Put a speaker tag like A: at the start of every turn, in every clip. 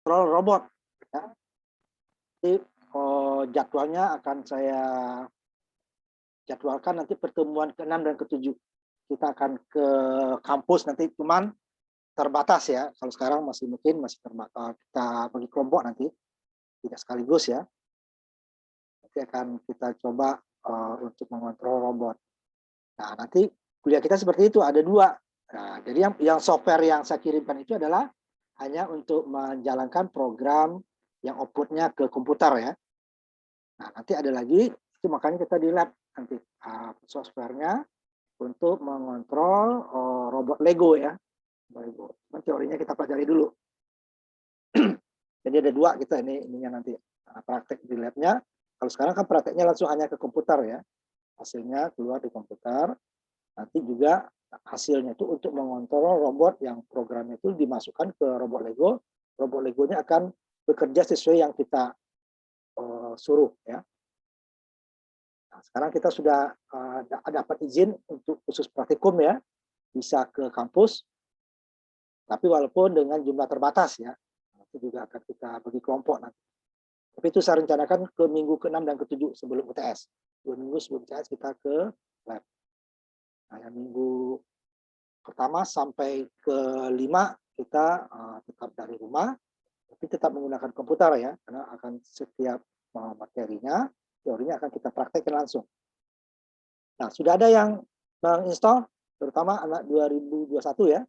A: kontrol robot. Ya. Jadi jadwalnya akan saya jadwalkan nanti pertemuan ke-6 dan ke-7. Kita akan ke kampus nanti, cuman terbatas ya. Kalau sekarang masih terbatas. Kita bagi kelompok nanti, tidak sekaligus ya. Nanti akan kita coba untuk mengontrol robot. Nah, nanti kuliah kita seperti itu, ada 2. Nah, jadi yang software yang saya kirimkan itu adalah hanya untuk menjalankan program yang outputnya ke komputer ya. Nah, nanti ada lagi, itu makanya kita di lab nanti softwarenya untuk mengontrol robot Lego ya. Lego. Teorinya kita pelajari dulu. Jadi ada 2 kita ininya nanti praktek di labnya. Kalau sekarang kan prakteknya langsung hanya ke komputer ya. Hasilnya keluar di komputer. Nanti juga hasilnya itu untuk mengontrol robot yang programnya itu dimasukkan ke robot Lego. Robot Legonya akan bekerja sesuai yang kita suruh ya. Nah, sekarang kita sudah dapat izin untuk khusus praktikum ya, bisa ke kampus, tapi walaupun dengan jumlah terbatas ya, itu juga akan kita bagi kelompok nanti. Tapi itu saya rencanakan ke minggu ke-6 dan ke-7 sebelum UTS. 2 minggu sebelum UTS kita ke lab. Nah, yang minggu pertama sampai ke-5 kita tetap dari rumah, tapi tetap menggunakan komputer ya, karena akan setiap materinya, teorinya akan kita praktekkan langsung. Nah, sudah ada yang menginstall, terutama anak 2021 ya.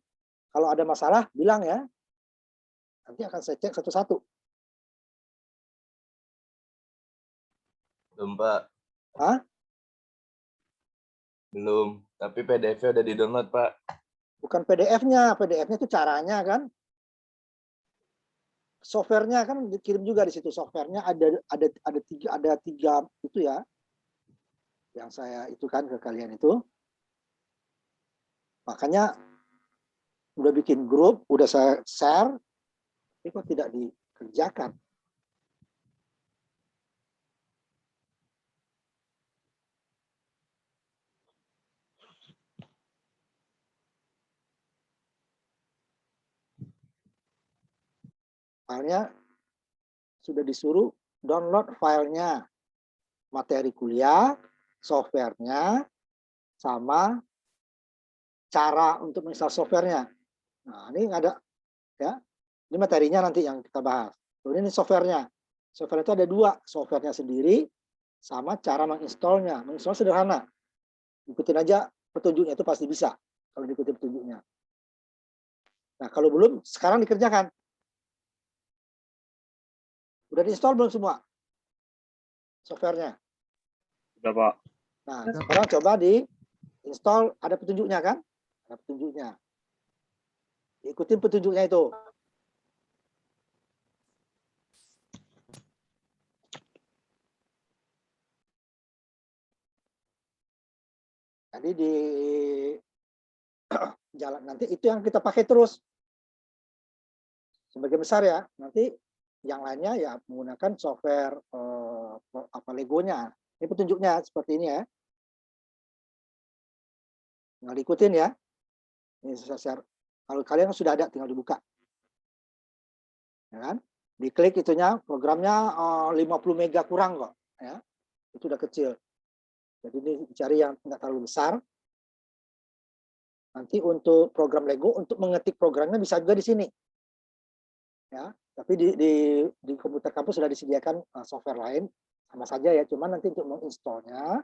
A: Kalau ada masalah, bilang ya. Nanti akan saya cek satu-satu.
B: Belum, Pak.
A: Hah?
B: Belum, tapi PDF-nya udah di-download, Pak.
A: Bukan PDF-nya, PDF-nya itu caranya kan. Software-nya kan dikirim juga di situ. Software-nya ada tiga itu ya. Yang saya itu kan ke kalian itu. Makanya udah bikin grup, udah saya share, tapi kok tidak dikerjakan. Filenya sudah disuruh download filenya, materi kuliah, softwarenya, sama cara untuk menginstal softwarenya. Nah, ini ada ya. Ini materinya nanti yang kita bahas. Ini softwarenya. Software itu ada 2, softwarenya sendiri sama cara menginstalnya. Menginstal sederhana. Ikutin aja petunjuknya, itu pasti bisa kalau diikuti petunjuknya. Nah, kalau belum, sekarang dikerjakan. Udah diinstal belum semua softwarenya?
C: Sudah, Pak.
A: Nah, sekarang coba di-install, ada petunjuknya kan? Ada petunjuknya. Ikutin petunjuknya itu. Jadi di jalan nanti itu yang kita pakai terus. Sebagian besar ya. Nanti yang lainnya ya menggunakan software Legonya. Ini petunjuknya seperti ini ya. Tinggal diikutin ya. Ini saya share. Kalau kalian sudah ada, tinggal dibuka. Ya kan? Diklik itunya, programnya 50 mega kurang kok. Ya. Itu udah kecil. Jadi ini cari yang nggak terlalu besar. Nanti untuk program Lego, untuk mengetik programnya bisa juga di sini. Ya, tapi di komputer kampus sudah disediakan software lain, sama saja ya. Cuman nanti untuk menginstalnya,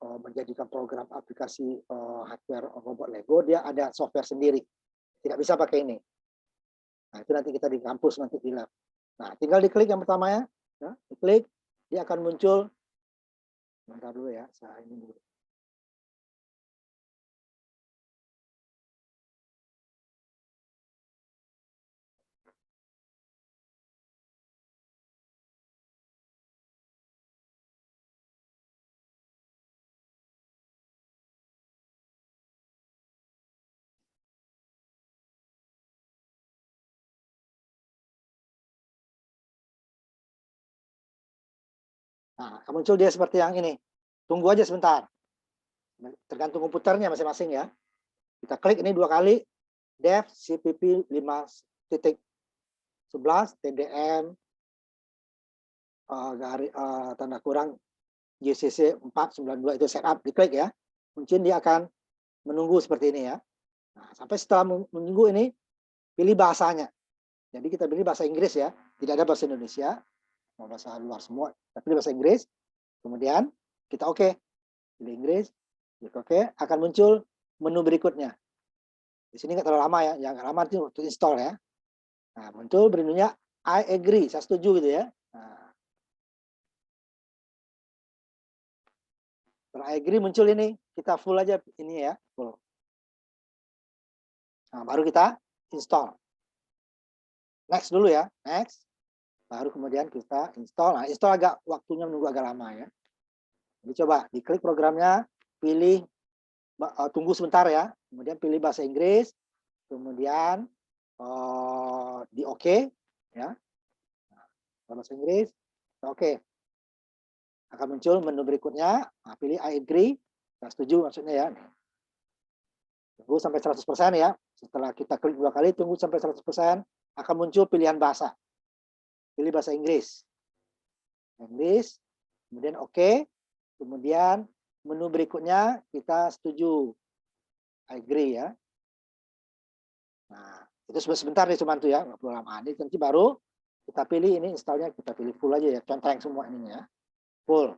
A: menjadikan program aplikasi hardware robot Lego, dia ada software sendiri. Tidak bisa pakai ini. Nah, itu nanti kita di kampus, nanti di lab. Nah, tinggal diklik yang pertama ya. Diklik, dia akan muncul. Bentar dulu ya, saya ini dulu. Nah, muncul dia seperti yang ini. Tunggu aja sebentar. Tergantung komputernya masing-masing ya. Kita klik ini 2 kali. Dev CPP 5.1. 11 TDM tanda kurang JCC 492 itu setup, diklik ya. Mungkin dia akan menunggu seperti ini ya. Nah, sampai setelah menunggu ini, pilih bahasanya. Jadi kita pilih bahasa Inggris ya, tidak ada bahasa Indonesia, mau bahasa luar semua, tapi bahasa Inggris. Kemudian kita oke, pilih Inggris, klik oke, akan muncul menu berikutnya. Di sini nggak terlalu lama ya, yang nggak lama itu untuk install ya. Nah, muncul menunya I agree, saya setuju gitu ya. Nah, setelah I agree muncul ini, kita full aja ini ya, full. Nah, baru kita install. Next dulu ya, next. Baru kemudian kita install. Nah, install agak waktunya menunggu agak lama ya. Jadi coba diklik programnya, pilih tunggu sebentar ya, kemudian pilih bahasa Inggris, kemudian di oke ya. Bahasa Inggris, oke. Akan muncul menu berikutnya, nah, pilih I agree, saya setuju maksudnya ya. Tunggu sampai 100% ya. Setelah kita klik 2 kali, tunggu sampai 100%, akan muncul pilihan bahasa. Pilih bahasa Inggris. Inggris, kemudian oke. Kemudian menu berikutnya kita setuju. I agree ya. Nah, itu sebentar nih cuman tuh ya, nggak perlu lama. Ini nanti baru kita pilih ini installnya, kita pilih full aja ya, contreng semua ini ya. Full.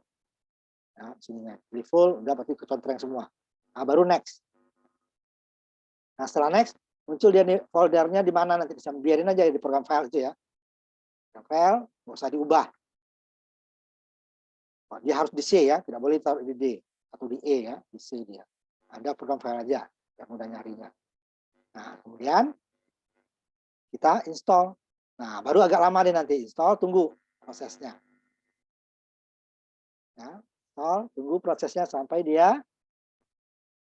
A: Ya, sininya pilih full, udah berarti kecontreng semua. Nah, baru next. Nah, setelah next, muncul dia nih foldernya di mana nanti bisa biarin aja di program file itu ya. Program file, nggak usah diubah. Oh, dia harus di C ya, tidak boleh taruh di D atau di E ya, di C dia. Ada program file aja yang mudah nyarinya. Nah, kemudian kita install. Nah, baru agak lama deh nanti install, tunggu prosesnya. Ya, install, tunggu prosesnya sampai dia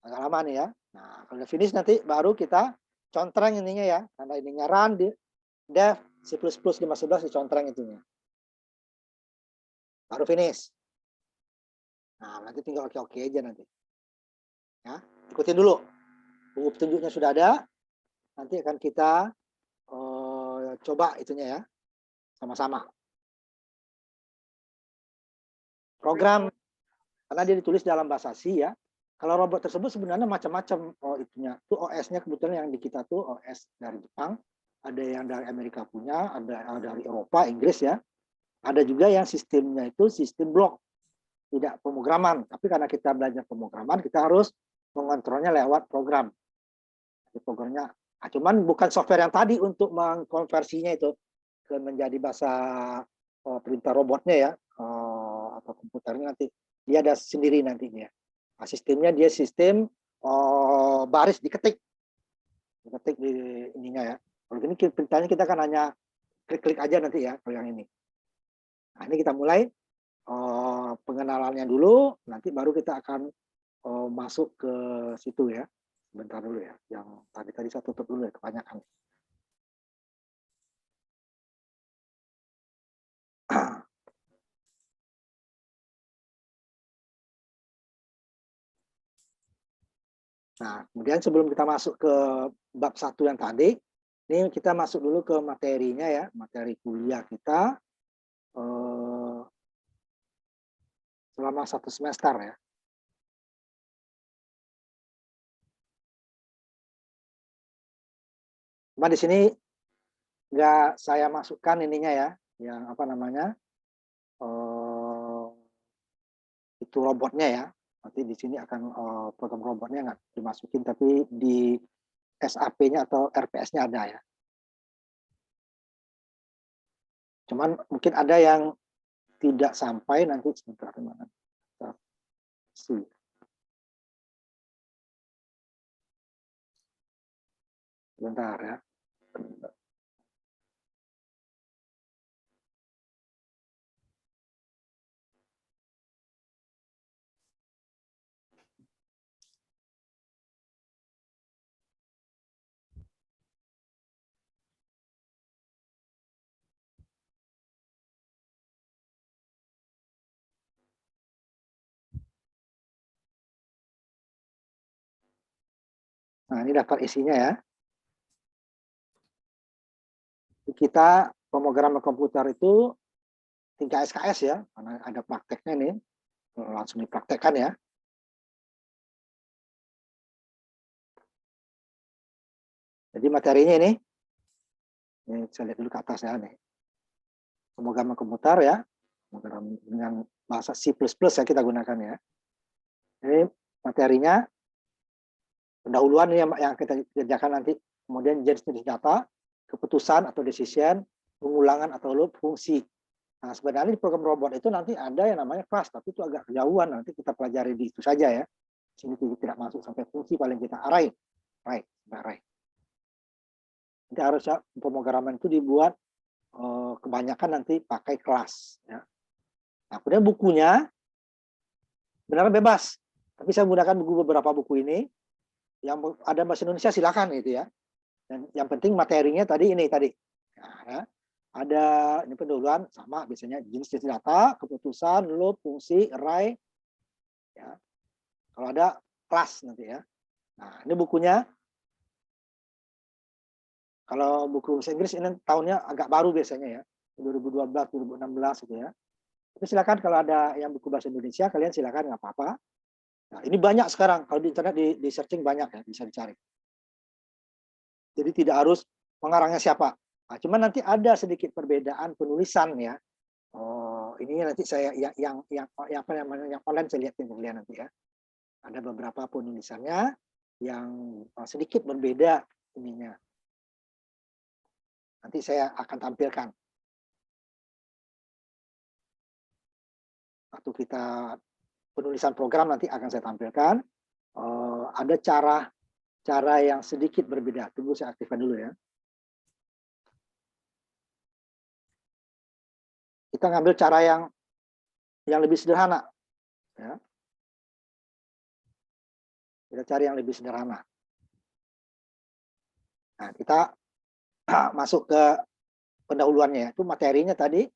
A: agak lama nih ya. Nah, kalau udah finish nanti baru kita contreng ininya ya, tanda ininya run di dev C++ 5.11 dicontreng itunya. Baru finish. Nah, nanti tinggal oke-oke aja nanti. Ya, ikutin dulu. Tunggu petunjuknya sudah ada. Nanti akan kita coba itunya ya, sama-sama. Program, karena dia ditulis dalam bahasa C ya. Kalau robot tersebut sebenarnya macam-macam itunya. Itu OS-nya kebetulan yang di kita tuh OS dari Jepang. Ada yang dari Amerika punya, ada dari Eropa, Inggris ya. Ada juga yang sistemnya itu sistem blok. Tidak pemrograman. Tapi karena kita belajar pemrograman, kita harus mengontrolnya lewat program. Programnya, cuman bukan software yang tadi untuk mengkonversinya itu ke menjadi bahasa perintah robotnya ya, atau komputernya nanti dia ada sendiri nantinya. Nah, sistemnya dia sistem baris diketik di ininya ya. Kalau ini perintahnya kita kan hanya klik-klik aja nanti ya kalau yang ini. Nah, ini kita mulai pengenalannya dulu, nanti baru kita akan masuk ke situ ya. Bentar dulu ya, yang tadi saya tutup dulu ya, kebanyakan. Nah, kemudian sebelum kita masuk ke bab 1 yang tadi, ini kita masuk dulu ke materinya ya, materi kuliah kita selama 1 semester ya. Cuma di sini nggak saya masukkan ininya ya, yang apa namanya, itu robotnya ya. Nanti di sini akan program robotnya nggak dimasukin, tapi di SAP-nya atau RPS-nya ada ya. Cuman mungkin ada yang tidak sampai nanti sebentar mana. Sebentar ya. Nah, ini daftar isinya ya. Kita pemrograman komputer itu tingkat SKS ya, karena ada prakteknya nih, langsung dipraktekkan ya. Jadi materinya ini saya lihat dulu ke atas ya nih. Pemrograman komputer ya, dengan bahasa C++ ya kita gunakan ya. Ini materinya pendahuluan yang kita kerjakan nanti, kemudian jenis-jenis data, keputusan atau decision, pengulangan atau loop, fungsi. Nah, sebenarnya di program robot itu nanti ada yang namanya kelas, tapi itu agak kejauhan, nanti kita pelajari di itu saja ya. Sini tidak masuk sampai fungsi, paling kita array. Nanti harusnya pemrograman itu dibuat kebanyakan nanti pakai kelas. Ya. Nah, kemudian bukunya benar bebas, tapi saya menggunakan beberapa buku ini. Yang ada bahasa Indonesia silakan gitu ya. Dan yang penting materinya tadi ini tadi. Nah, ya. Ada ini pendahuluan sama biasanya jenis-jenis data, keputusan, loop, fungsi, array. Ya. Kalau ada kelas nanti ya. Nah, ini bukunya. Kalau buku bahasa Inggris ini tahunnya agak baru biasanya ya. 2012, 2016 gitu ya. Tapi silakan kalau ada yang buku bahasa Indonesia, kalian silakan nggak apa-apa. Nah, ini banyak sekarang. Kalau di internet di searching banyak ya, bisa dicari. Jadi tidak harus pengarangnya siapa. Nah, cuman nanti ada sedikit perbedaan penulisan ya. Oh, ini nanti saya yang apa namanya yang online saya lihatin kalian nanti ya. Ada beberapa penulisannya yang sedikit berbeda ininya. Nanti saya akan tampilkan. Waktu kita penulisan program nanti akan saya tampilkan. Ada cara yang sedikit berbeda. Tunggu saya aktifkan dulu ya. Kita ngambil cara yang lebih sederhana. Ya. Kita cari yang lebih sederhana. Nah, kita masuk ke pendahuluannya. Itu materinya tadi.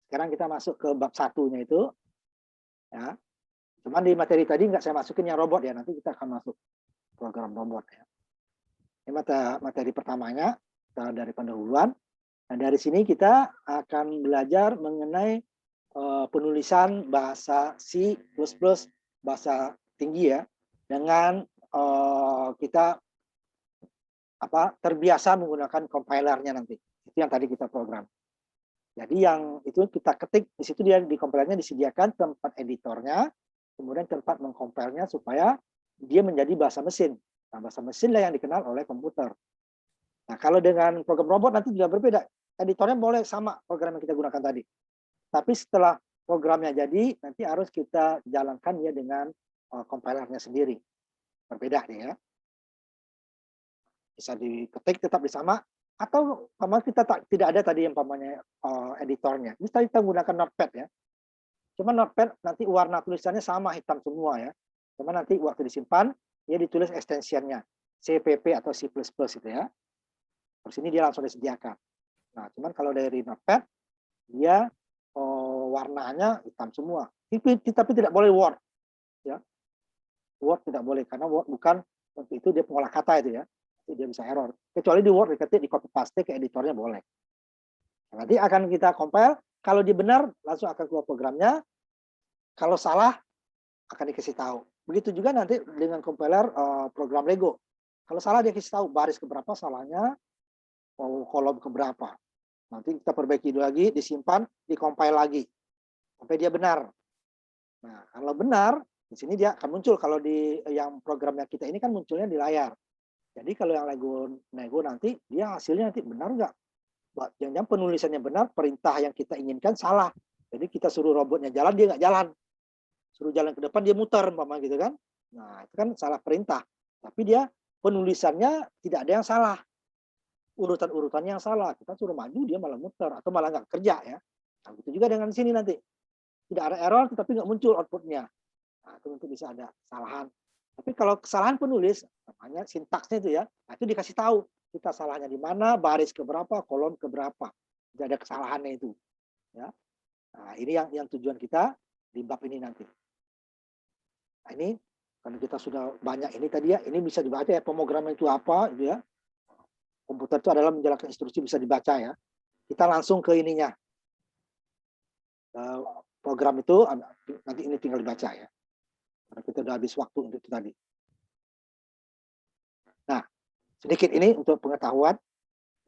A: Sekarang kita masuk ke bab satunya itu. Ya. Cuman di materi tadi nggak saya masukin yang robot ya. Nanti kita akan masuk program robot ya. Ini materi pertamanya dari pendahuluan. Nah, dari sini kita akan belajar mengenai penulisan bahasa C++, bahasa tinggi ya, dengan kita terbiasa menggunakan compilernya nanti. Itu yang tadi kita program. Jadi yang itu kita ketik di situ, dia di compilernya disediakan tempat editornya, kemudian tempat mengcompilenya supaya dia menjadi bahasa mesin. Nah, bahasa mesin lah yang dikenal oleh komputer. Nah, kalau dengan program robot nanti juga berbeda. Editornya boleh sama program yang kita gunakan tadi. Tapi setelah programnya jadi, nanti harus kita jalankan ya dengan compilernya sendiri. Berbeda nih ya. Bisa diketik tetap sama, atau kita tidak ada tadi yang pamannya editornya. Ini tadi kita gunakan Notepad ya. Cuma Notepad nanti warna tulisannya sama, hitam semua ya. Cuma nanti waktu disimpan, dia ditulis ekstensinya. CPP atau C++ itu ya. Terus ini dia langsung disediakan. Nah, cuman kalau dari Notepad, dia warnanya hitam semua. Tapi tidak boleh Word. Ya. Word tidak boleh, karena Word bukan, untuk itu dia pengolah kata itu ya. Jadi dia bisa error. Kecuali di Word, diketik, di copy paste ke editornya boleh. Nah, nanti akan kita compile, kalau dia benar, langsung akan keluar programnya. Kalau salah, akan dikasih tahu. Begitu juga nanti dengan compiler program Lego. Kalau salah, dia kasih tahu baris keberapa salahnya, kolom keberapa. Nanti kita perbaiki lagi, disimpan, dikompil lagi sampai dia benar. Nah, kalau benar, di sini dia akan muncul. Kalau di yang programnya kita ini kan munculnya di layar. Jadi kalau yang Lego nanti, dia hasilnya nanti benar nggak? Jangan-jangan penulisannya benar, perintah yang kita inginkan salah. Jadi kita suruh robotnya jalan, dia nggak jalan. Suruh jalan ke depan, dia muter, umpama gitu kan. Nah, itu kan salah perintah. Tapi dia penulisannya tidak ada yang salah. Urutan-urutannya yang salah. Kita suruh maju, dia malah muter. Atau malah nggak kerja ya. Nah, itu juga dengan sini nanti. Tidak ada error, tetapi nggak muncul outputnya. Nah, itu nanti bisa ada kesalahan. Tapi kalau kesalahan penulis, namanya sintaksnya itu ya, nah itu dikasih tahu. Kita salahnya di mana, baris keberapa, kolom keberapa. Tidak ada kesalahannya itu. Ya. Nah, ini yang tujuan kita di bab ini nanti. Nah, ini karena kita sudah banyak ini tadi ya, ini bisa dibaca ya, pemrograman itu apa, gitu ya. Komputer itu adalah menjalankan instruksi, bisa dibaca ya. kita langsung ke ininya. Program itu nanti ini tinggal dibaca ya. Karena kita udah habis waktu untuk itu tadi. Nah, sedikit ini untuk pengetahuan.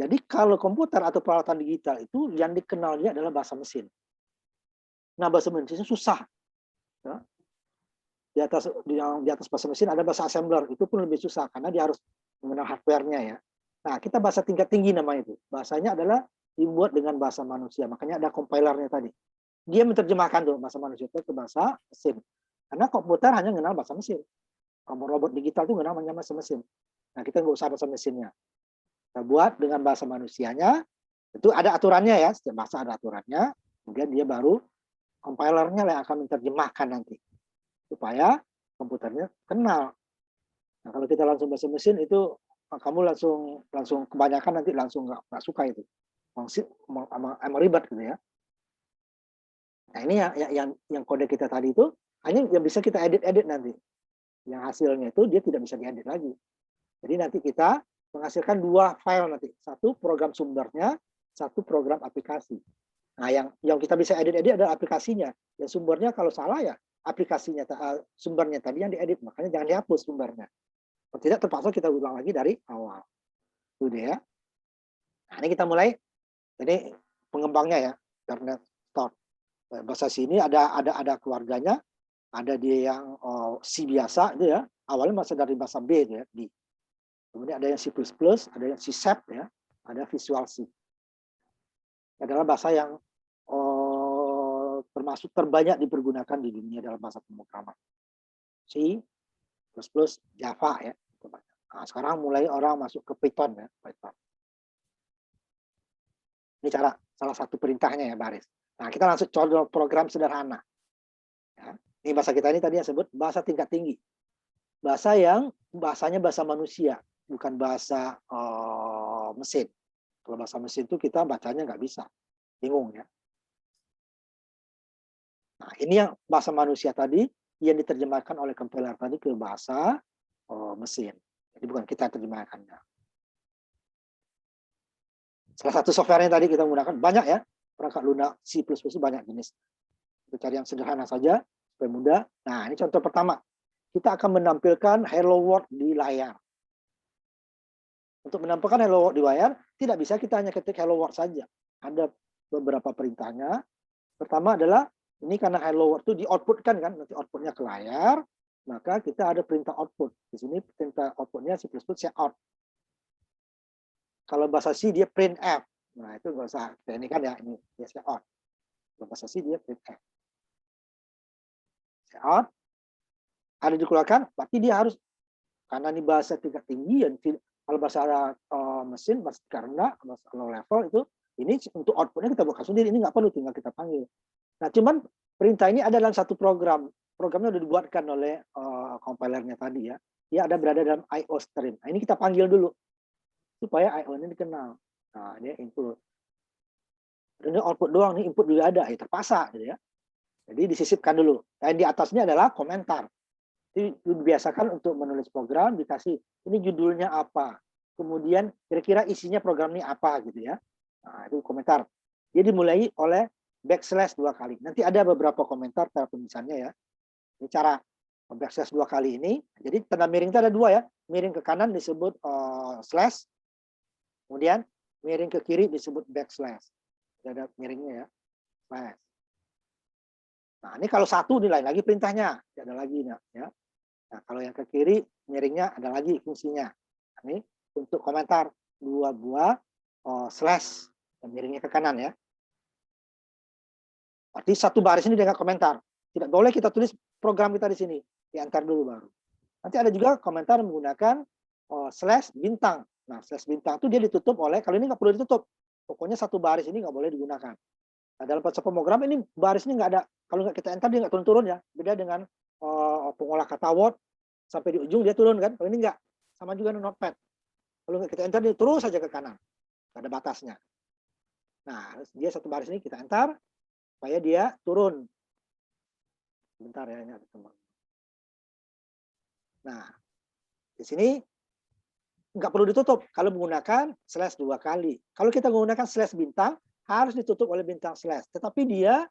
A: Jadi kalau komputer atau peralatan digital itu yang dikenalnya adalah bahasa mesin. Nah, bahasa mesin susah. Ya. Di atas bahasa mesin ada bahasa assembler, itu pun lebih susah karena dia harus mengenal hardware-nya ya. Nah, kita bahasa tingkat tinggi namanya itu. Bahasanya adalah dibuat dengan bahasa manusia, makanya ada compilernya tadi. Dia menerjemahkan tuh bahasa manusia itu ke bahasa mesin. Karena komputer hanya mengenal bahasa mesin. Kalau robot digital itu mengenal bahasa mesin. Nah, kita nggak usah bahasa mesinnya. Kita buat dengan bahasa manusianya, itu ada aturannya ya, setiap bahasa ada aturannya, kemudian dia baru compilernya yang akan menerjemahkan nanti. Supaya komputernya kenal. Nah, kalau kita langsung bahasa mesin itu kamu langsung kebanyakan nanti langsung nggak suka itu, emang ribet gitu ya. Nah ini yang kode kita tadi itu hanya yang bisa kita edit nanti. Yang hasilnya itu dia tidak bisa diedit lagi. Jadi nanti kita menghasilkan 2 file nanti, satu program sumbernya, satu program aplikasi. Nah yang kita bisa edit adalah aplikasinya. Ya sumbernya kalau salah ya aplikasinya sumbernya tadi yang diedit, makanya jangan dihapus sumbernya. Kalau tidak terpaksa kita ulang lagi dari awal. Itu dia. Nah, ini kita mulai. Jadi pengembangnya ya, karena start. Bahasa sini ada keluarganya, ada dia yang C biasa itu ya. Awalnya masih dari bahasa B itu ya, D. Kemudian ada yang C++, ada yang C#, ya, ada Visual C. Adalah bahasa yang termasuk terbanyak dipergunakan di dunia dalam bahasa pemrograman. C++, Java ya. Nah, sekarang mulai orang masuk ke Python ya, Python. Ini cara salah satu perintahnya ya baris. Nah, kita langsung contoh program sederhana. Ya. Ini bahasa kita ini tadi yang sebut bahasa tingkat tinggi. Bahasa yang bahasanya bahasa manusia, bukan bahasa mesin. Kalau bahasa mesin itu kita bacanya nggak bisa, bingung ya. Nah, ini yang bahasa manusia tadi yang diterjemahkan oleh compiler tadi ke bahasa mesin. Jadi bukan kita terjemahkannya. Salah satu software yang tadi kita gunakan banyak ya, perangkat lunak C++ itu banyak jenis. Kita cari yang sederhana saja supaya mudah. Nah, ini contoh pertama. Kita akan menampilkan Hello World di layar. Untuk menampilkan Hello World di layar, tidak bisa kita hanya ketik Hello World saja. Ada beberapa perintahnya. Pertama adalah, ini karena Hello World itu di-outputkan kan, nanti outputnya ke layar, maka kita ada perintah output. Di sini perintah outputnya C++ cout. Kalau bahasa C dia printf. Nah, itu nggak usah. Ini kan ya, ini dia cout. Kalau bahasa C dia printf. Cout. Ada dikeluarkan, berarti dia harus, karena ini bahasa tingkat tinggi, kalau bahasa mesin, bahasa karena bahasa low level itu, ini untuk outputnya kita buka sendiri, ini nggak perlu, tinggal kita panggil. Nah, cuman perintah ini ada dalam satu program. Programnya sudah dibuatkan oleh compilernya tadi ya. Dia ada berada dalam IO stream. Nah, ini kita panggil dulu supaya IO ini dikenal. Nah, dia input. Ini output doang, nih input juga ada, ya terpaksa gitu ya. Jadi disisipkan dulu. Dan di atasnya adalah komentar. Jadi dibiasakan untuk menulis program, dikasih ini judulnya apa. Kemudian kira-kira isinya program ini apa gitu ya. Nah, itu komentar. Dia dimulai oleh backslash 2 kali. Nanti ada beberapa komentar cara penulisannya ya. Ini cara backslash 2 kali ini. Jadi tanda miring itu ada 2 ya. Miring ke kanan disebut slash. Kemudian miring ke kiri disebut backslash. Ada miringnya ya. Slash. Nah, ini kalau satu nilai lagi perintahnya. Tidak ada lagi ya. Nah, kalau yang ke kiri miringnya ada lagi fungsinya. Ini untuk komentar 2 buah slash dan miringnya ke kanan ya. Berarti satu baris ini dengan komentar. Tidak boleh kita tulis program kita di sini. Diantar dulu baru. Nanti ada juga komentar menggunakan slash bintang. Nah, slash bintang itu dia ditutup oleh, kalau ini nggak perlu ditutup. Pokoknya satu baris ini nggak boleh digunakan. Nah, dalam bahasa pemrogram ini barisnya nggak ada. Kalau nggak kita enter dia nggak turun-turun ya. Beda dengan pengolah kata Word sampai di ujung dia turun kan. Kalau ini enggak, sama juga dengan Notepad. Kalau nggak kita enter dia terus saja ke kanan, nggak ada batasnya. Nah, dia satu baris ini kita enter supaya dia turun. Bentar ya, ini ada teman. Nah, di sini nggak perlu ditutup kalau menggunakan slash 2 kali. Kalau kita menggunakan slash bintang, harus ditutup oleh bintang slash. Tetapi dia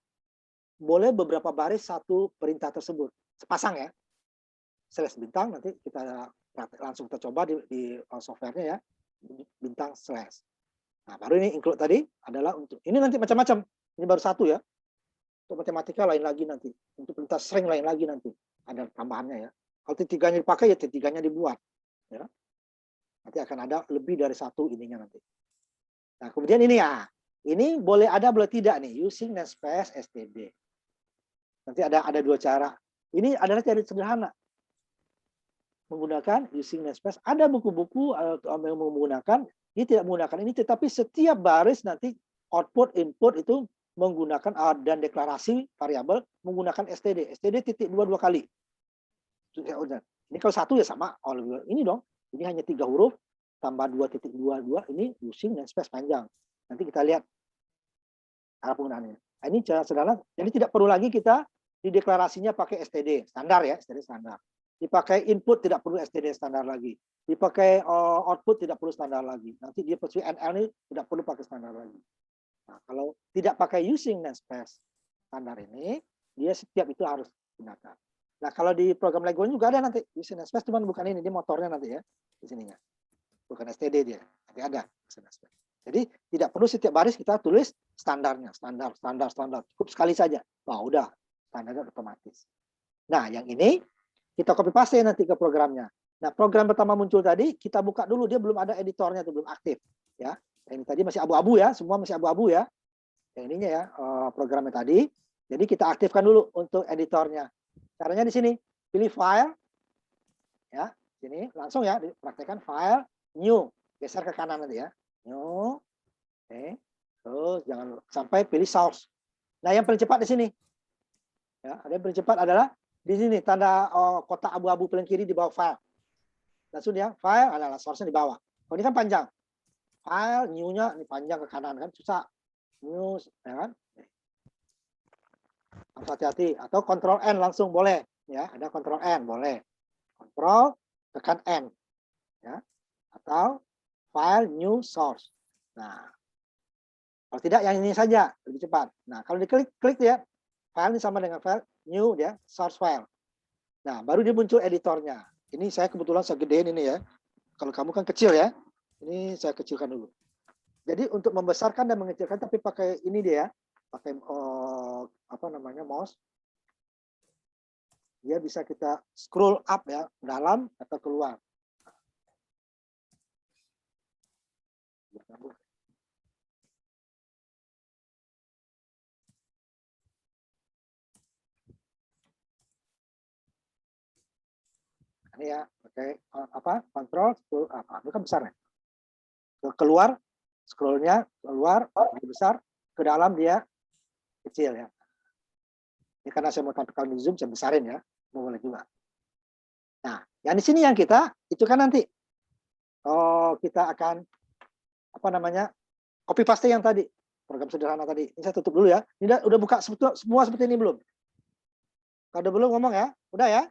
A: boleh beberapa baris satu perintah tersebut. Sepasang ya. Slash bintang, nanti kita langsung kita coba di softwarenya ya. Bintang slash. Nah, baru ini include tadi adalah untuk, ini nanti macam-macam. Ini baru satu ya. Untuk matematika lain lagi nanti. Untuk perintah string lain lagi nanti. Ada tambahannya ya. Kalau T3-nya dipakai, ya T3-nya dibuat. Ya. Nanti akan ada lebih dari satu ininya nanti. Nah, kemudian ini ya. Ini boleh ada, boleh tidak nih. Using namespace std. Nanti ada dua cara. Ini adalah cara sederhana. Menggunakan using namespace. Ada buku-buku yang menggunakan, ini tidak menggunakan ini, tetapi setiap baris nanti output, input itu menggunakan dan deklarasi variabel menggunakan std. Std titik dua kali. Ini kalau satu ya sama. Ini dong. Ini hanya 3 huruf tambah 2.22. Ini using namespace panjang. Nanti kita lihat cara penggunaannya. Nah, ini cara sederhana. Jadi tidak perlu lagi kita di deklarasinya pakai std standar ya, std standar. Dipakai input tidak perlu std standar lagi. Dipakai output tidak perlu standar lagi. Nanti dia pasti NL ini tidak perlu pakai standar lagi. Nah, kalau tidak pakai using namespace standar ini, dia setiap itu harus gunakan. Nah, kalau di program Lego juga ada nanti using namespace, cuman bukan ini, dia motornya nanti ya di sininya. Bukan std dia. Nanti ada using namespace. Jadi tidak perlu setiap baris kita tulis standarnya, standar. Cukup sekali saja. Wah, udah standarnya otomatis. Nah, yang ini kita copy paste nanti ke programnya. Nah, program pertama muncul tadi kita buka dulu, dia belum ada editornya, itu belum aktif ya. Ini tadi masih abu-abu ya, semua masih abu-abu ya. Yang ininya ya programnya tadi. Jadi kita aktifkan dulu untuk editornya. Caranya di sini, pilih file ya, sini langsung ya dipraktekkan file new, geser ke kanan nanti ya. New. Oke. Terus jangan sampai pilih source. Nah, yang paling cepat di sini. Ya, ada yang paling cepat adalah di sini tanda kotak abu-abu paling kiri di bawah file. Langsung ya, file adalah source-nya di bawah. Kalau ini kan panjang. File new-nya ini panjang ke kanan kan susah. New ya kan? Harus hati-hati, atau Ctrl N langsung boleh ya, ada Ctrl N boleh. Ctrl tekan N ya. Atau file new source. Nah, kalau tidak yang ini saja lebih cepat. Nah, kalau diklik ya, file ini sama dengan file new ya, source file. Nah, baru dia muncul editornya. Ini saya kebetulan saya gedein ini ya. Kalau kamu kan kecil ya. Ini saya kecilkan dulu. Jadi untuk membesarkan dan mengecilkan tapi pakai ini dia, pakai apa namanya mouse. Dia bisa kita scroll up ya, dalam atau keluar. Ini ya, pakai apa? Kontrol scroll apa? Itu kan besar ya. Keluar, scrollnya keluar, lebih besar, ke dalam dia kecil ya. Ini karena saya mau tampilkan di Zoom, saya besarin ya, boleh juga. Nah, yang di sini yang kita itu kan nanti kita akan apa namanya copy paste yang tadi program sederhana tadi. Ini saya tutup dulu ya. Ini udah buka semua seperti ini belum? Kalau udah belum ngomong ya, udah ya?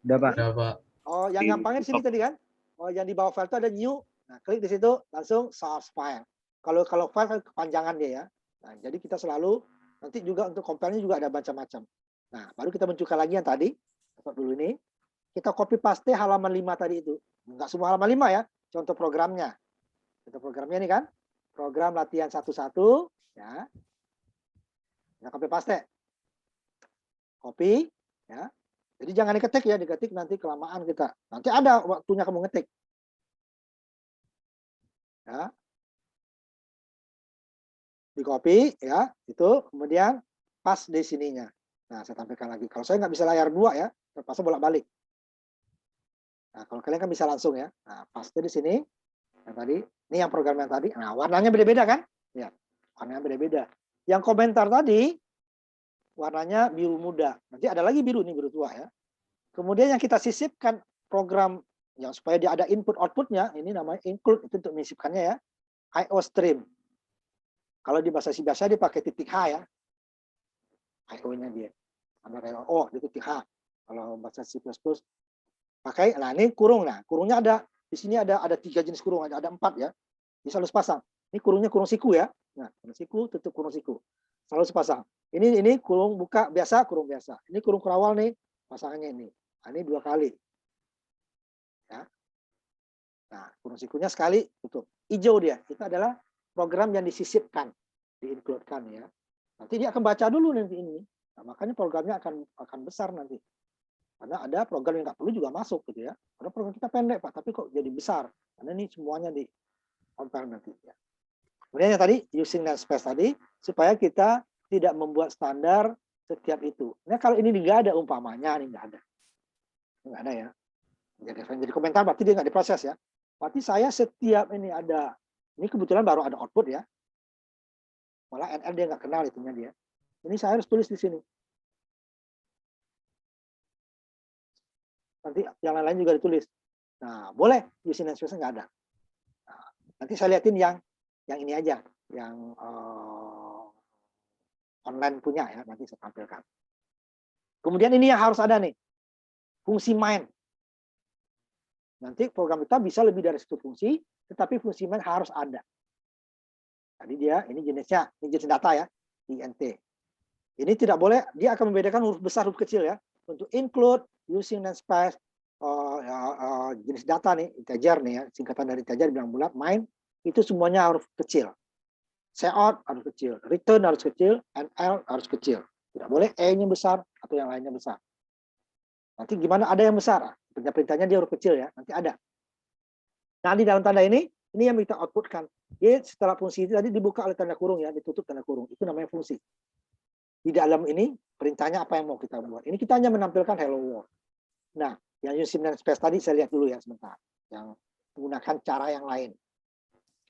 C: Udah, Pak.
B: Udah, Pak.
A: Oh, yang gampangnya di sini tadi kan? Oh, yang di bawah file itu ada new. Nah, klik di situ langsung source file. Kalau file kan kepanjangan dia ya. Nah, jadi kita selalu nanti juga untuk compile-nya juga ada macam-macam. Nah, baru kita munculkan lagi yang tadi. Stop dulu ini. Kita copy paste halaman 5 tadi itu. Enggak semua halaman 5 ya. Contoh programnya. Contoh programnya ini kan. Program latihan 1-1 ya. Kita copy paste. Copy ya. Jadi jangan diketik ya, diketik nanti kelamaan kita. Nanti ada waktunya kamu ngetik. Ya. Di copy ya, itu kemudian pas di sininya. Nah, saya tampilkan lagi. Kalau saya nggak bisa layar 2 ya, terpaksa bolak-balik. Nah, kalau kalian kan bisa langsung ya. Nah, paste di sini. Yang tadi, ini yang program yang tadi. Nah, warnanya beda-beda kan? Ya, warnanya beda-beda. Yang komentar tadi warnanya biru muda. Nanti ada lagi biru nih, biru tua ya. Kemudian yang kita sisipkan program yang supaya dia ada input outputnya, ini namanya include, itu untuk menyisipkannya ya. IO stream. Kalau di bahasa biasa dia pakai titik H ya. IO-nya dia. Oh, di titik H. Kalau bahasa C++ pakai, nah ini kurung. Nah, kurungnya ada, di sini ada 3 jenis kurung, ada 4 ya. Bisa harus pasang. Ini kurungnya kurung siku ya. Nah, kurung siku, tutup kurung siku. Selalu sepasang. Ini kurung buka biasa, kurung biasa. Ini kurung kerawal nih, pasangannya ini. Nah, ini 2 kali. Ya. Nah, kurung sikunya sekali, tutup. Hijau dia. Itu adalah program yang disisipkan, di-include-kan ya. Nanti dia akan baca dulu nanti ini. Nah, makanya programnya akan besar nanti. Karena ada program yang nggak perlu juga masuk gitu ya. Karena program kita pendek Pak, tapi kok jadi besar. Karena ini semuanya di compare nanti ya. Kemudian yang tadi using namespace tadi supaya kita tidak membuat standar setiap itu. Nah kalau ini nggak ada umpamanya, ini nggak ada ya. Jadi komentar berarti dia nggak diproses ya. Berarti saya setiap ini ada, ini kebetulan baru ada output ya. Malah NL dia nggak kenal itunya dia. Ini saya harus tulis di sini. Nanti yang lain-lain juga ditulis. Nah, boleh using namespace nggak ada. Nah, nanti saya liatin yang ini aja, yang online punya ya, nanti saya tampilkan. Kemudian ini yang harus ada nih, fungsi main. Nanti program kita bisa lebih dari 1 fungsi, tetapi fungsi main harus ada. Tadi dia, ini jenisnya, ini jenis data ya, int. Ini tidak boleh, dia akan membedakan huruf besar, huruf kecil ya. Untuk include, using namespace, jenis data nih, integer nih ya, singkatan dari integer bilang bulat, main, itu semuanya huruf kecil. Cout harus kecil, return harus kecil, NL harus kecil. Tidak boleh E-nya besar atau yang lainnya besar. Nanti gimana ada yang besar? Perintah-perintahnya dia huruf kecil ya, nanti ada. Nah, di dalam tanda ini yang kita outputkan. Jadi setelah fungsi itu tadi dibuka oleh tanda kurung ya, ditutup tanda kurung. Itu namanya fungsi. Di dalam ini perintahnya apa yang mau kita buat. Ini kita hanya menampilkan hello world. Nah, yang using namespace tadi saya lihat dulu ya sebentar. Yang menggunakan cara yang lain.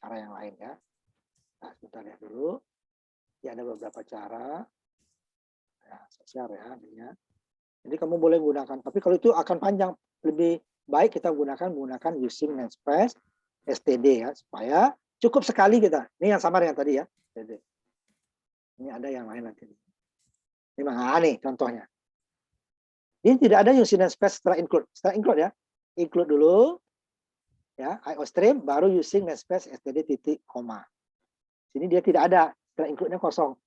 A: Cara yang lain ya. Nah, sebentar lihat dulu. Ya, ada beberapa cara. Ya, saya share ya. Jadi kamu boleh gunakan. Tapi kalau itu akan panjang. Lebih baik kita menggunakan using namespace std ya. Supaya cukup sekali kita. Ini yang sama dengan tadi ya. std. Ini ada yang lain nanti. Ini nih contohnya. Ini tidak ada using namespace setelah include. Setelah include ya. Include dulu. Ya, IOStream baru using namespace std titik koma. Sini dia tidak ada, setelah include-nya kosong.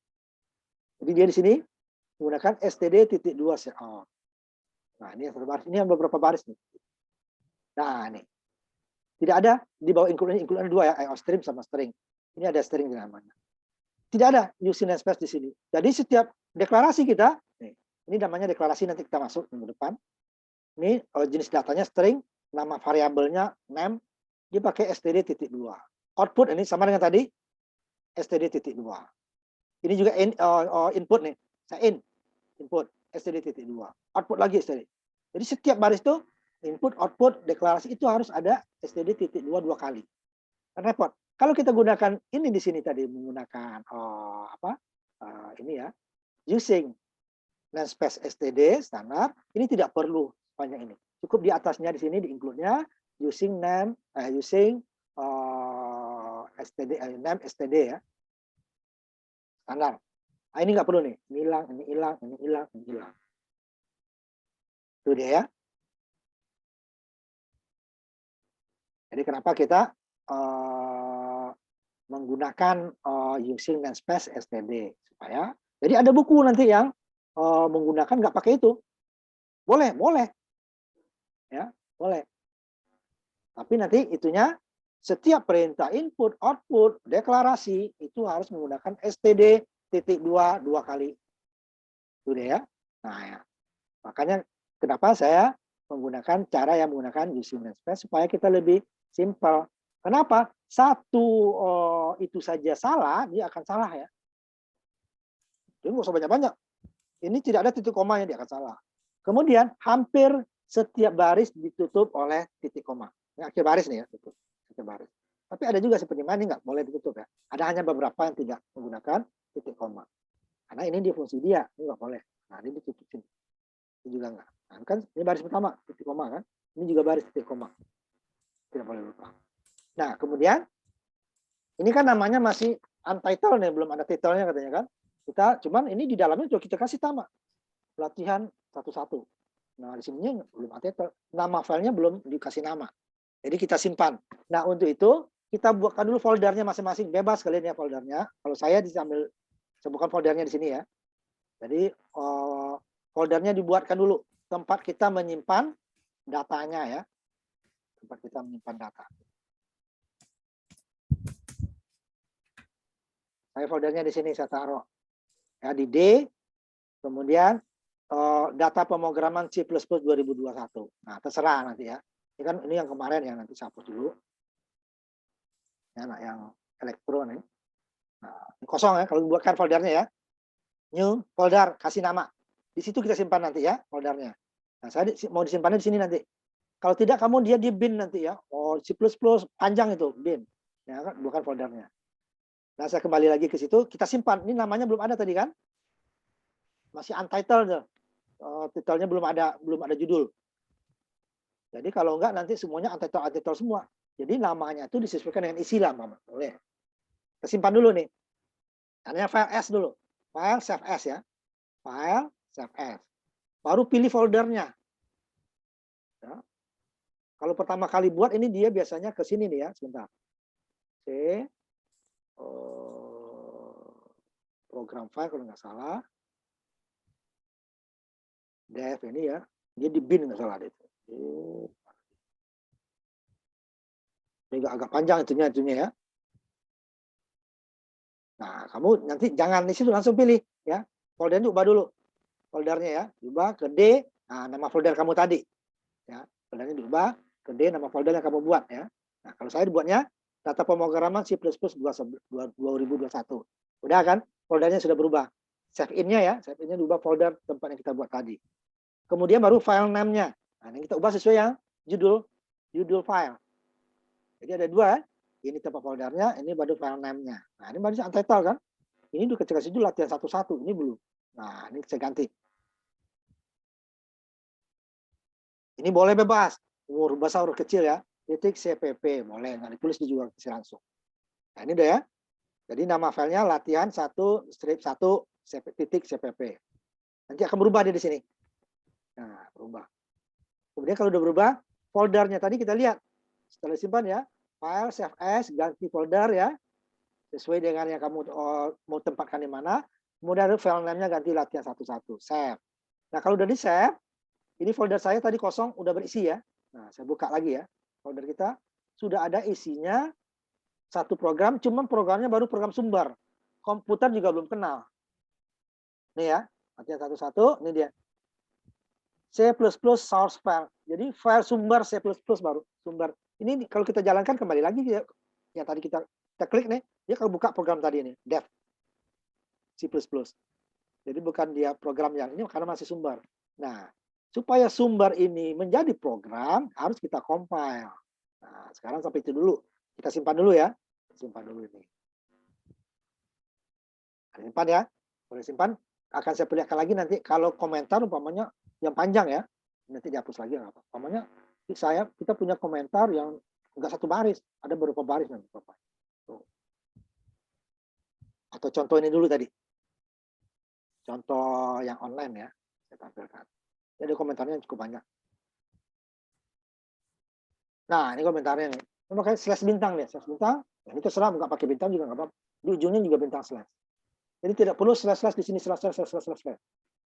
A: Jadi dia di sini menggunakan std.2 cout. Nah, ini satu baris, ini yang beberapa baris nih. Nah, ini. Tidak ada di bawah include-nya 2 ya, IOStream sama string. Ini ada string namanya. Tidak ada using namespace di sini. Jadi setiap deklarasi kita, nih, ini namanya deklarasi nanti kita masuk minggu depan. Ini jenis datanya string, nama variabelnya name, dia pakai std.2. Output ini sama dengan tadi, std.2. Ini juga input nih. Saya input std.2. Output lagi std. Jadi setiap baris itu input, output, deklarasi itu harus ada std.2 2 kali. Kan repot. Kalau kita gunakan ini di sini tadi menggunakan ini ya, using namespace std standar, ini tidak perlu sepanjang ini. Cukup di atasnya di sini di include-nya using name using std name std ya. Standar. Nah, ini nggak perlu nih. Ini hilang, ini hilang, ini hilang, ini hilang. Itu dia ya. Jadi kenapa kita menggunakan using namespace std supaya jadi ada buku nanti yang menggunakan nggak pakai itu. Boleh, boleh. Ya, boleh. Tapi nanti itunya setiap perintah input, output, deklarasi itu harus menggunakan std.2 2 kali. Itu dia ya. Nah, ya. Makanya kenapa saya menggunakan cara yang menggunakan using namespace supaya kita lebih simple. Kenapa? Satu itu saja salah, dia akan salah ya. Jadi nggak usah banyak-banyak. Ini tidak ada titik komanya, dia akan salah. Kemudian hampir setiap baris ditutup oleh titik koma. Ini akhir baris nih ya, tutup. Akhir baris. Tapi ada juga seperti mana nggak boleh ditutup ya. Ada hanya beberapa yang tidak menggunakan titik koma. Karena ini dia fungsi dia, ini nggak boleh. Nah, ini ditutup sini. Ini juga nggak. Nah, kan ini baris pertama, titik koma kan. Ini juga baris titik koma. Tidak boleh lupa. Nah, kemudian ini kan namanya masih untitled nih, belum ada title-nya katanya kan. Kita cuman ini di dalamnya juga kita kasih nama. Pelatihan 1-1. Nah, di sininya belum ada title. Nama filenya belum dikasih nama. Jadi kita simpan. Nah, untuk itu kita buatkan dulu foldernya masing-masing, bebas kalian ya foldernya. Kalau saya diambil, saya bukan foldernya di sini ya. Jadi foldernya dibuatkan dulu, tempat kita menyimpan datanya ya. Tempat kita menyimpan data. Saya foldernya di sini saya taruh. Ya, di D, kemudian data pemrograman C++ 2021. Nah, terserah nanti ya. Ini kan ini yang kemarin ya, nanti saya hapus dulu. Ya, nah, yang elektro nih. Nah, ini kosong ya, kalau buatkan foldernya ya. New folder, kasih nama. Di situ kita simpan nanti ya foldernya. Nah, saya mau disimpannya di sini nanti. Kalau tidak, kamu dia di bin nanti ya. Oh, C++ panjang itu, bin. Ya kan, bukan foldernya. Nah, saya kembali lagi ke situ, kita simpan. Ini namanya belum ada tadi kan? Masih untitled. Titelnya belum ada judul. Jadi kalau enggak nanti semuanya untitled semua. Jadi namanya itu disesuaikan dengan isi lah, Mama. Boleh. Kita simpan dulu nih. Namanya file S dulu. File save as ya. File save as. Baru pilih foldernya. Ya. Kalau pertama kali buat ini dia biasanya ke sini nih ya, sebentar. C program file kalau nggak salah. Dev ini ya, dia di bin nggak salah itu. Ini agak panjang itunya ya. Nah, kamu nanti jangan di situ langsung pilih ya. Foldernya ubah dulu. Foldernya ya, ubah ke D, nah nama folder kamu tadi. Ya, foldernya diubah ke D nama folder yang kamu buat ya. Nah, kalau saya dibuatnya data pemrograman C++ 2021. Udah kan? Foldernya sudah berubah. Save in-nya ya, save in-nya diubah folder tempat yang kita buat tadi. Kemudian baru file name-nya. Nah, ini kita ubah sesuai yang judul file. Jadi ada dua, ini tempat foldernya, ini baru file name-nya. Nah, ini baru untitled kan? Ini udah kecil judul latihan 1.1, ini belum. Nah, ini saya ganti. Ini boleh bebas, huruf besar huruf kecil ya, titik CPP boleh, nggak ditulis di juga langsung. Nah, ini udah ya. Jadi nama filenya latihan 1 strip 1 titik CPP. Nanti akan berubah dia di sini. Nah, berubah. Kemudian kalau udah berubah, foldernya tadi kita lihat. Setelah simpan ya, file save as, ganti folder ya, sesuai dengan yang kamu mau tempatkan di mana. Kemudian file name-nya ganti latihan 1.1, save. Nah, kalau udah di save, ini folder saya tadi kosong, udah berisi ya. Nah, saya buka lagi ya. Folder kita sudah ada isinya satu program, cuman programnya baru program sumber. Komputer juga belum kenal. Nih ya, latihan 1.1, ini dia. C++ source file. Jadi file sumber C++ baru sumber. Ini kalau kita jalankan kembali lagi ya, yang tadi kita klik nih, dia kalau buka program tadi ini, dev C++. Jadi bukan dia program yang ini karena masih sumber. Nah, supaya sumber ini menjadi program harus kita compile. Nah, sekarang sampai itu dulu. Kita simpan dulu ya. Simpan dulu ini. Simpan ya. Boleh simpan. Akan saya perlihatkan lagi nanti kalau komentar umpamanya yang panjang ya. Nanti dihapus lagi nggak apa. Umpamanya kita punya komentar yang enggak satu baris, ada beberapa baris nanti Bapak. Tuh. Atau contoh ini dulu tadi. Contoh yang online ya. Saya tampilkan. Jadi komentarnya cukup banyak. Nah, ini komentarnya nih. Makanya slash bintang nih, slash bintang. Nah, ini terserah nggak pakai bintang juga nggak apa-apa. Di ujungnya juga bintang slash. Jadi tidak perlu slash di sini slash.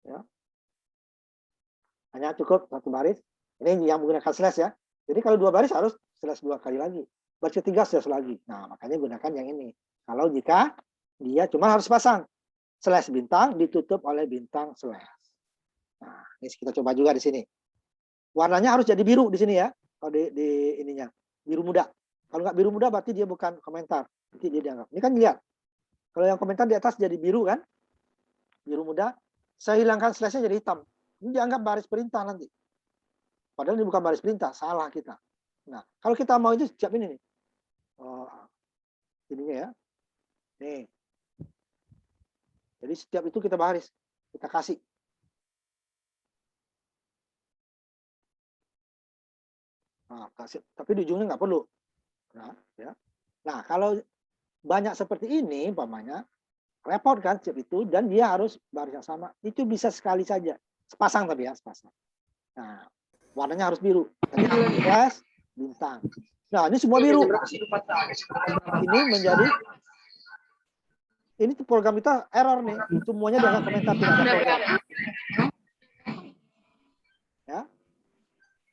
A: Ya. Hanya cukup satu baris. Ini yang menggunakan slash ya. Jadi kalau dua baris harus slash 2 kali lagi. Baris ketiga slash lagi. Nah, makanya gunakan yang ini. Kalau jika dia cuma harus pasang slash bintang ditutup oleh bintang slash. Nah, ini kita coba juga di sini. Warnanya harus jadi biru di sini ya. Kalau di ininya biru muda. Kalau nggak biru muda berarti dia bukan komentar. Nanti dia dianggap. Ini kan lihat. Kalau yang komentar di atas jadi biru kan? Biru muda. Saya hilangkan slashnya jadi hitam. Ini dianggap baris perintah nanti. Padahal ini bukan baris perintah. Salah kita. Nah, kalau kita mau itu siap ini nih. Oh, ininya ya. Nih. Jadi setiap itu kita baris. Kita kasih. Nah, kasih. Tapi di ujungnya nggak perlu. Nah, ya. Nah, kalau banyak seperti ini, umpamanya, repot kan chip itu, dan dia harus baris yang sama. Itu bisa sekali saja. Sepasang tapi ya, sepasang. Nah, warnanya harus biru. Tadi slash bintang. Nah, ini semua biru. Ini menjadi, ini program kita error nih. Semuanya dianggap komentar, tidak ada program. Ya,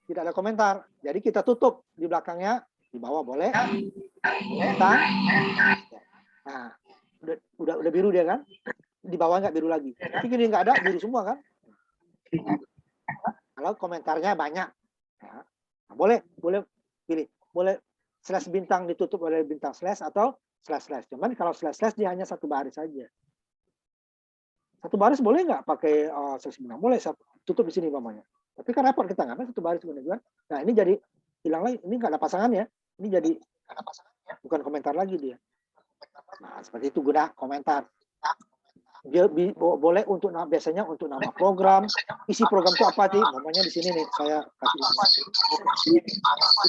A: tidak ada komentar. Jadi kita tutup di belakangnya, di bawah boleh. Bintang. Nah, udah biru dia kan? Di bawah nggak biru lagi. Tapi gini nggak ada, biru semua kan? Kalau komentarnya banyak, ya. Nah, boleh pilih, boleh slash bintang ditutup oleh bintang slash atau slash slash. Cuman kalau slash slash dia hanya satu baris saja. Satu baris boleh nggak pakai slash bintang? Boleh, tutup di sini mamanya. Tapi kan repot kita nggak satu baris sebenarnya. Nah ini jadi hilang lagi. Ini nggak ada pasangan ya. Ini jadi bukan komentar lagi dia. Nah seperti itu guna komentar. Dia boleh untuk biasanya untuk nama program, isi program itu apa sih? Namanya di sini nih saya kasih.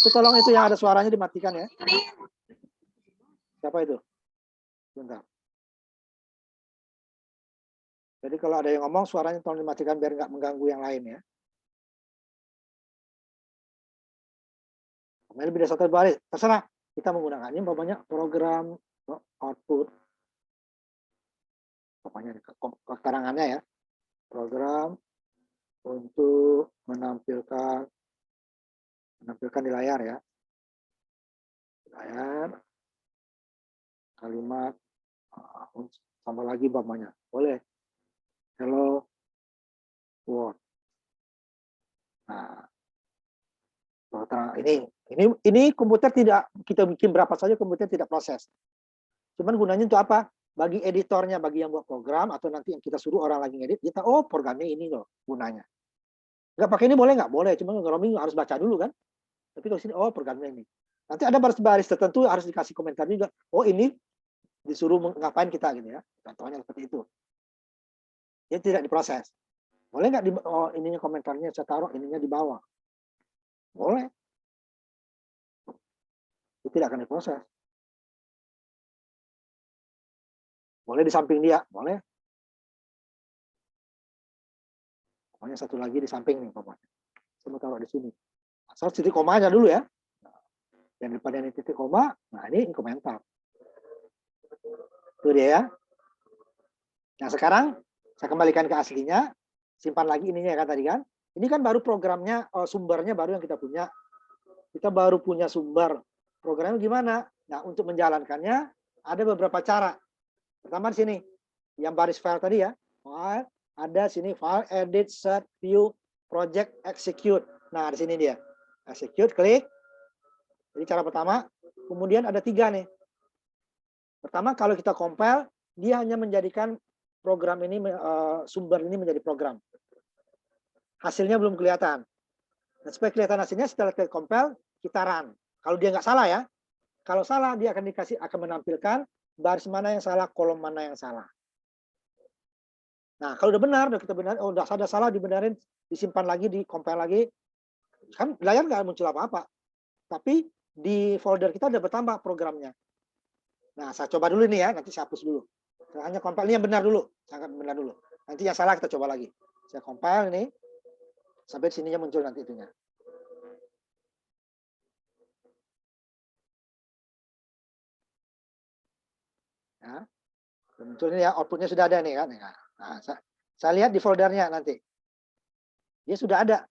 A: Itu tolong itu yang ada suaranya dimatikan ya. Siapa itu? Bentar. Jadi kalau ada yang ngomong suaranya tolong dimatikan biar nggak mengganggu yang lain ya. Kemudian beda satu baris, terserah kita menggunakannya banyak program output. Pokoknya keterangannya ya, program untuk menampilkan di layar ya, layar kalimat sama lagi bapaknya boleh hello world. Nah ini komputer tidak kita bikin berapa saja komputer tidak proses, cuman gunanya untuk apa? Bagi editornya, bagi yang buat program atau nanti yang kita suruh orang lagi ngedit, kita oh programnya ini loh gunanya. Nggak pakai ini boleh nggak? Boleh, cuma roaming harus baca dulu kan. Tapi kalau sini oh programnya ini. Nanti ada baris-baris tertentu harus dikasih komentar juga. Oh ini disuruh ngapain kita gitu ya. Contohnya seperti itu. Dia tidak diproses. Boleh nggak ininya komentarnya saya taruh ininya di bawah? Boleh. Itu tidak akan diproses. Boleh di samping dia, boleh. Pokoknya satu lagi di samping nih, pokoknya. Saya mau taruh di sini. Asal titik komanya dulu ya. Yang depannya ini titik koma, nah ini komentar. Itu dia ya. Nah sekarang saya kembalikan ke aslinya, simpan lagi ininya kan tadi kan. Ini kan baru programnya, sumbernya baru yang kita punya. Kita baru punya sumber. Programnya gimana? Nah untuk menjalankannya ada beberapa cara. Pertama di sini, yang baris file tadi ya, file, ada sini file, edit, set, view, project, execute. Nah di sini dia, execute, klik. Jadi cara pertama, kemudian ada 3 nih. Pertama kalau kita compile, dia hanya menjadikan program ini, sumber ini menjadi program. Hasilnya belum kelihatan. Nah, supaya kelihatan hasilnya setelah kita compile, kita run. Kalau dia nggak salah ya, kalau salah dia akan menampilkan baris mana yang salah, kolom mana yang salah. Nah, kalau udah benar, udah kita benar, oh udah ada salah dibenarin, disimpan lagi, di-compile lagi, kan layar nggak muncul apa-apa. Tapi di folder kita udah bertambah programnya. Nah, saya coba dulu nih ya, nanti saya hapus dulu. Saya hanya compile ini yang benar dulu, sangat benar dulu. Nanti yang salah kita coba lagi. Saya compile ini, sampai sininya muncul nanti itunya. Ya. Muncul ini ya, outputnya sudah ada nih kan. Nah, saya lihat di foldernya nanti. Dia sudah ada.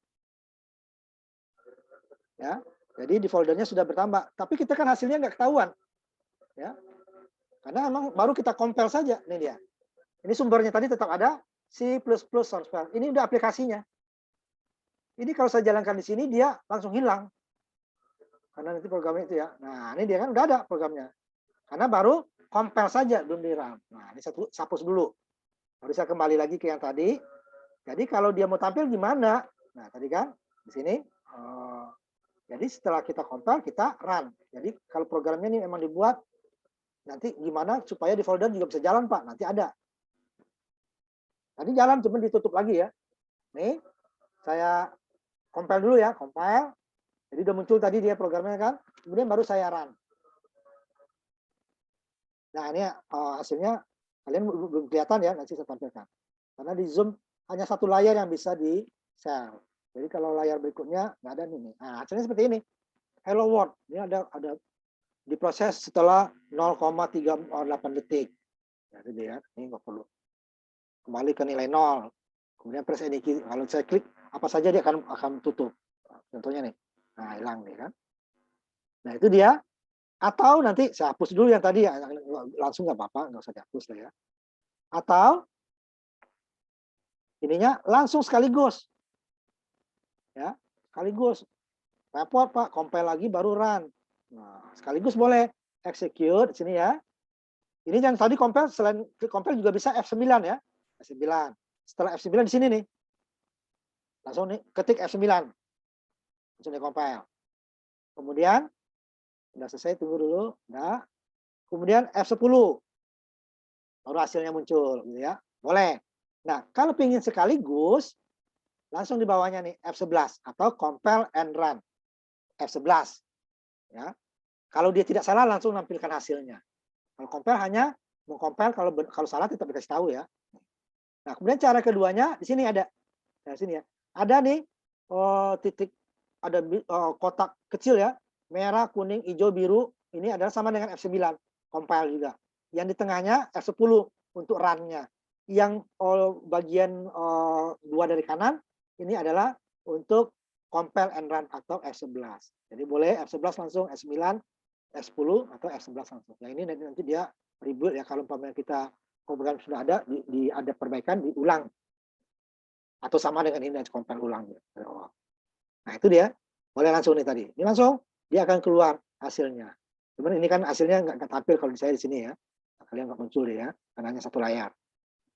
A: Ya. Jadi di foldernya sudah bertambah. Tapi kita kan hasilnya nggak ketahuan. Ya. Karena memang baru kita compile saja. Ini dia. Ini sumbernya tadi tetap ada. C++ source file. Ini udah aplikasinya. Ini kalau saya jalankan di sini, dia langsung hilang. Karena nanti programnya itu ya. Nah, ini dia kan udah ada programnya. Karena baru compile saja, belum di-run. Nah, ini satu hapus dulu. Baru saya kembali lagi ke yang tadi. Jadi kalau dia mau tampil gimana? Nah, tadi kan di sini. Jadi setelah kita compile, kita run. Jadi kalau programnya ini memang dibuat, nanti gimana supaya di folder juga bisa jalan, Pak. Nanti ada. Tadi jalan, cuma ditutup lagi ya. Nih, saya compile dulu ya. Compile. Jadi udah muncul tadi dia programnya kan. Kemudian baru saya run. Nah, ini hasilnya kalian belum kelihatan ya, nanti saya tampilkan. Karena di Zoom hanya satu layar yang bisa di-share. Jadi kalau layar berikutnya nggak ada nih. Nah, hasilnya seperti ini. hello world. Ini ada diproses setelah 0,38 detik. Ya, itu dia. Ini nggak perlu. Kembali ke nilai 0. Kemudian press any key. Kalau saya klik apa saja dia akan tutup. Contohnya nih. Nah, hilang nih kan. Nah, itu dia. Atau nanti saya hapus dulu yang tadi ya, langsung nggak apa-apa, nggak usah dihapus lah ya. Atau ininya langsung sekaligus. Ya, sekaligus. Repot Pak, compile lagi baru run. Nah, sekaligus boleh execute di sini ya. Ini yang tadi compile, selain compile juga bisa F9 ya. F9. Setelah F9 di sini nih. Langsung nih ketik F9. Langsung di compile. Kemudian udah selesai, tunggu dulu. Nah, kemudian F10. Baru hasilnya muncul gitu ya. Boleh. Nah, kalau ingin sekaligus langsung di bawahnya nih F11 atau compile and run. F11. Ya. Kalau dia tidak salah langsung nampilkan hasilnya. Kalau compile hanya mengcompile, kalau salah tetap dikasih tahu ya. Nah, kemudian cara keduanya di sini ada. Nah, sini ya. Ada nih titik, ada kotak kecil ya, merah, kuning, hijau, biru. Ini adalah sama dengan F9, compile juga. Yang di tengahnya F10 untuk run-nya. Yang bagian dua dari kanan ini adalah untuk compile and run atau F11. Jadi boleh F11 langsung, F9, F10 atau F11 langsung. Nah, ini nanti dia reboot ya, kalau umpamanya kita program sudah ada, ada perbaikan, diulang. Atau sama dengan ini, compile ulang. Nah, itu dia. Boleh langsung nih tadi. Ini langsung, dia akan keluar hasilnya. Cuman ini kan hasilnya nggak tampil kalau saya di sini ya. Kalian nggak muncul ya, karena hanya satu layar.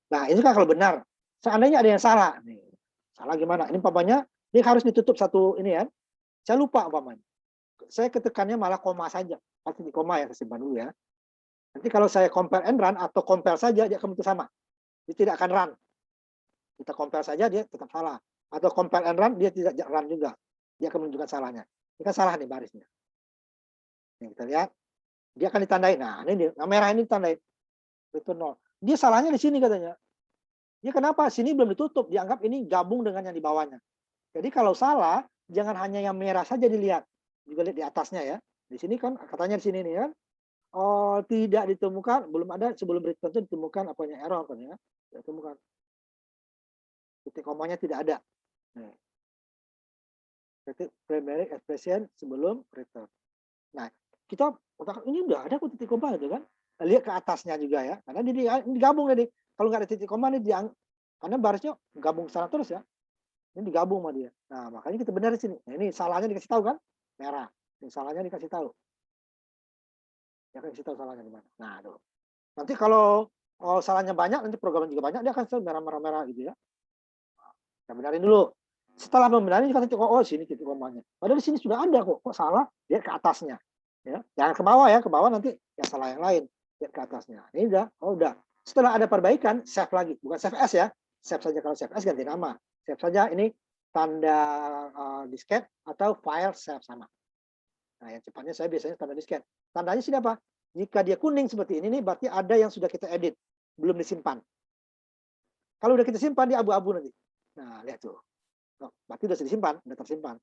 A: Nah, ini kan kalau benar. Seandainya ada yang salah. Nih. Salah gimana? Ini umpamanya, ini harus ditutup satu ini ya. Saya lupa umpamanya. Saya ketekannya malah koma saja. Pasti di koma ya, simpan dulu ya. Nanti kalau saya compare and run atau compare saja, dia akan sama. Dia tidak akan run. Kita compare saja, dia tetap salah. Atau compare and run, dia tidak run juga. Dia akan menunjukkan salahnya. Ini kan salah nih barisnya. Nih, kita lihat. Dia akan ditandai. Nah, ini nah, merah ini ditandai. Return 0. Dia salahnya di sini katanya. Dia kenapa? Sini belum ditutup. Dianggap ini gabung dengan yang di bawahnya. Jadi kalau salah, jangan hanya yang merah saja dilihat. Juga lihat di atasnya ya. Di sini kan katanya di sini nih kan. Oh, tidak ditemukan, belum ada sebelum return itu ditemukan apanya error kan ya. Tidak ditemukan. Titik komanya tidak ada. Nih. Titik primary expression sebelum return. Nah, kita ini udah ada kok titik koma itu kan. Lihat ke atasnya juga ya. Karena ini digabung tadi. Kalau nggak ada titik koma ini karena barisnya gabung sana terus ya. Ini digabung sama dia. Nah, makanya kita benar di sini. Nah, ini salahnya dikasih tahu kan? Merah. Ini salahnya dikasih tahu. Ya kan, kasih tahu salahnya di mana. Nah, tuh. Nanti kalau salahnya banyak, nanti programnya juga banyak, dia akan selalu merah-merah gitu ya. Kita benarin dulu. Setelah membenarin, kita titik sini titik komanya. Padahal di sini sudah ada kok salah, lihat ke atasnya. Ya, jangan ke bawah ya, ke bawah nanti yang salah yang lain. Lihat ke atasnya. Ini udah. Setelah ada perbaikan, save lagi. Bukan save as ya. Save saja, kalau save as ganti nama. Save saja ini tanda disket atau file save sama. Nah, yang cepatnya saya biasanya tanda disket. Tandanya sini apa? Jika dia kuning seperti ini nih, berarti ada yang sudah kita edit, belum disimpan. Kalau udah kita simpan, dia abu-abu nanti. Nah, lihat tuh. Oh, berarti sudah disimpan, sudah tersimpan.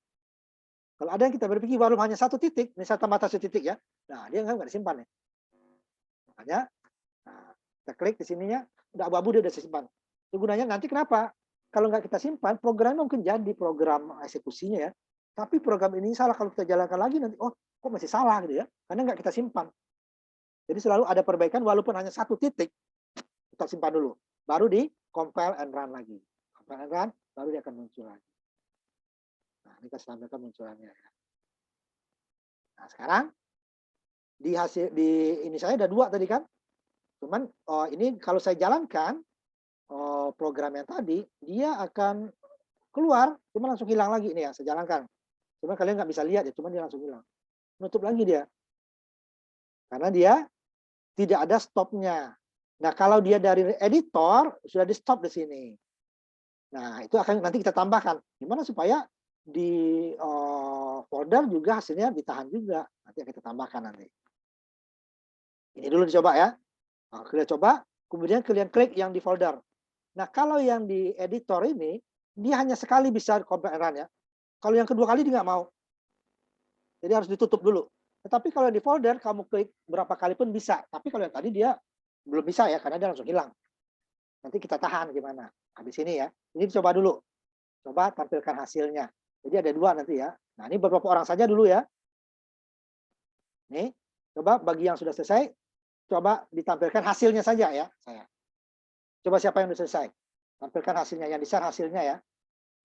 A: Kalau ada yang kita berpikir baru hanya satu titik, misalnya tambah satu titik ya, nah dia nggak disimpan ya. Makanya, nah, kita klik di sininya, udah abu-abu dia udah disimpan. Itu gunanya nanti kenapa? Kalau nggak kita simpan, programnya mungkin jadi program eksekusinya ya. Tapi program ini salah kalau kita jalankan lagi nanti, oh kok masih salah gitu ya, karena nggak kita simpan. Jadi selalu ada perbaikan walaupun hanya satu titik, kita simpan dulu. Baru di compile and run lagi. Compile and run, baru dia akan muncul lagi. Nah, ini kita tampilkan munculannya. Nah, sekarang di ini saya ada dua tadi kan. Cuman ini kalau saya jalankan program yang tadi, dia akan keluar, cuma langsung hilang lagi. Ini ya, saya jalankan. Cuma kalian nggak bisa lihat ya, cuma dia langsung hilang. Nutup lagi dia. Karena dia tidak ada stopnya. Nah, kalau dia dari editor, sudah di stop di sini. Nah, itu akan nanti kita tambahkan. Gimana supaya di folder juga hasilnya ditahan juga. Nanti kita tambahkan nanti. Ini dulu dicoba ya. Nah, kalian coba, kemudian kalian klik yang di folder. Nah, kalau yang di editor ini, dia hanya sekali bisa compile run ya. Kalau yang kedua kali dia nggak mau. Jadi harus ditutup dulu. Tetapi kalau di folder kamu klik berapa kali pun bisa. Tapi kalau yang tadi dia belum bisa ya karena dia langsung hilang. Nanti kita tahan gimana. Habis ini ya. Ini coba dulu. Coba tampilkan hasilnya. Jadi ada 2 nanti ya. Nah, ini beberapa orang saja dulu ya. Nih, coba bagi yang sudah selesai, coba ditampilkan hasilnya saja ya, saya. Coba siapa yang sudah selesai? Tampilkan hasilnya, yang di-share hasilnya ya.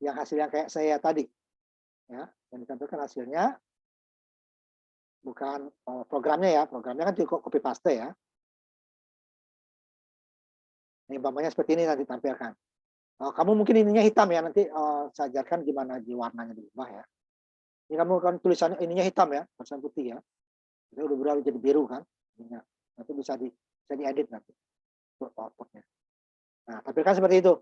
A: Yang hasil yang kayak saya tadi. Ya, yang ditampilkan hasilnya bukan programnya ya. Programnya kan cukup copy paste ya. Ini umpamanya seperti ini nanti tampilkan. Kamu mungkin ininya hitam ya, nanti saya ajarkan gimana di warnanya diubah ya. Ini kamu kan tulisannya ininya hitam ya, tulisan putih ya. Ini udah berubah jadi biru kan. Ininya. Nanti bisa diedit nanti. Outputnya. Nah, tampilkan seperti itu.